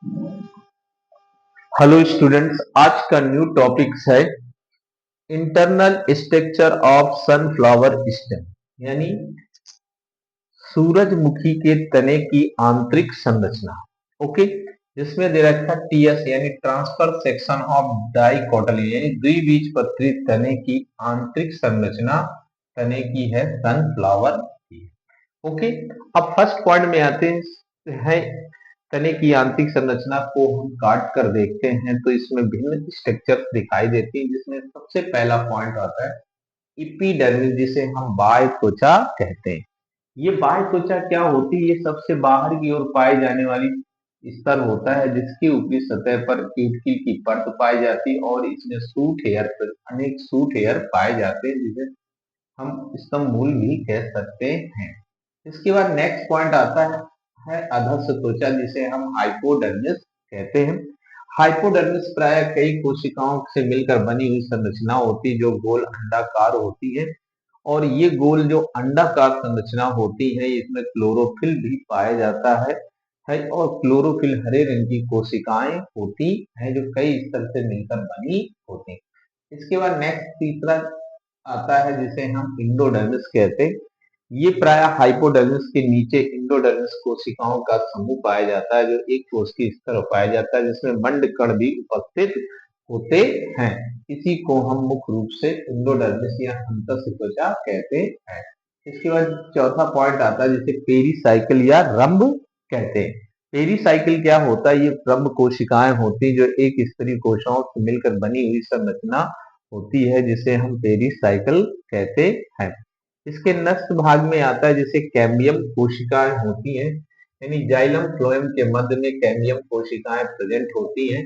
Hello students, आज का new topic है internal structure of sunflower stem, यानी सूरजमुखी के तने की आंतरिक संरचना। ओके, जिसमें दे रखा है टीएस यानी ट्रांसफर सेक्शन ऑफ डाइकोटिलिडन यानी द्विबीजपत्री तने की आंतरिक संरचना तने की है सनफ्लावर की। ओके, अब फर्स्ट पॉइंट में आते हैं। तने की आंतरिक संरचना को हम काट कर देखते हैं तो इसमें भिन्न स्ट्रक्चर दिखाई देती है, जिसमें सबसे पहला पॉइंट आता है एपिडर्मिस, जिसे हम बाह्य त्वचा कहते हैं। ये बाह्य त्वचा क्या होती है? ये सबसे बाहर की ओर पाई जाने वाली स्तर होता है, जिसकी ऊपरी सतह पर क्यूटिकल की परत पाई जाती है और इसमें सूट हेयर, अनेक सूट हेयर पाए जाते हैं, जिसे हम स्तंभ मूल भी कह सकते हैं। इसके बाद नेक्स्ट पॉइंट आता है अधस्य त्वचा, जिसे हम हाइपोडर्मिस कहते हैं। हाइपोडर्मिस प्राय कई कोशिकाओं से मिलकर बनी हुई संरचना होती है, जो गोल अंडाकार होती है। और ये गोल जो अंडाकार संरचना होती है, इसमें क्लोरोफिल भी पाया जाता है और क्लोरोफिल हरे रंग की कोशिकाएं होती है, जो कई स्तर से मिलकर बनी होती है। इसके बाद नेक्स्ट तीसरा आता है, जिसे हम इंडोडर्मिस कहते हैं। ये प्राय हाइपोडर्मिस के नीचे इंडोडर्मिस कोशिकाओं का समूह पाया जाता है, जो एक कोश की स्तर पाया जाता है, जिसमें मंड कण भी उपस्थित होते हैं। इसी को हम मुख्य रूप से इंडोडर्मिस या अंतःस्थ त्वचा कहते हैं। इसके बाद चौथा पॉइंट आता है, जिसे पेरीसाइकिल या रंभ कहते हैं। पेरीसाइकिल क्या होता है? ये रंभ कोशिकाएं होती है, जो एक स्तरीय कोशिकाओं से मिलकर बनी हुई संरचना होती है, जिसे हम पेरीसाइकिल कहते हैं। इसके नष्ट भाग में आता है, जिसे कैम्बियम कोशिकाएं होती हैं, यानी जाइलम फ्लोएम के मध्य में कैम्बियम कोशिकाएं प्रेजेंट होती हैं।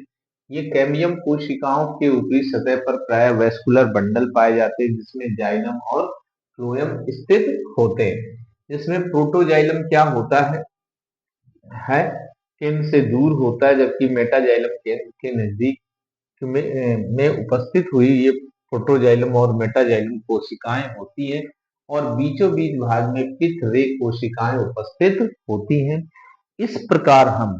ये कैम्बियम कोशिकाओं के ऊपरी सतह पर प्राय वेस्कुलर बंडल पाए जाते हैं, जिसमें जाइलम और फ्लोएम स्थित होते हैं। जिसमें प्रोटोजाइलम क्या होता है केंद्र से दूर होता है, जबकि मेटाजाइलम केंद्र के नजदीक में उपस्थित हुई ये प्रोटोजाइलम और मेटाजाइलम कोशिकाएं होती हैं। और बीचों बीच भाग में पिथ रे कोशिकाएं उपस्थित होती हैं। इस प्रकार हम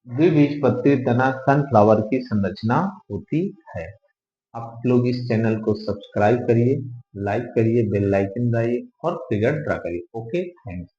द्विबीजपत्री तना सनफ्लावर की संरचना होती है। आप लोग इस चैनल को सब्सक्राइब करिए, लाइक करिए, बेल आइकन दबाइए और फिगर ड्रा करिए। Okay, thanks.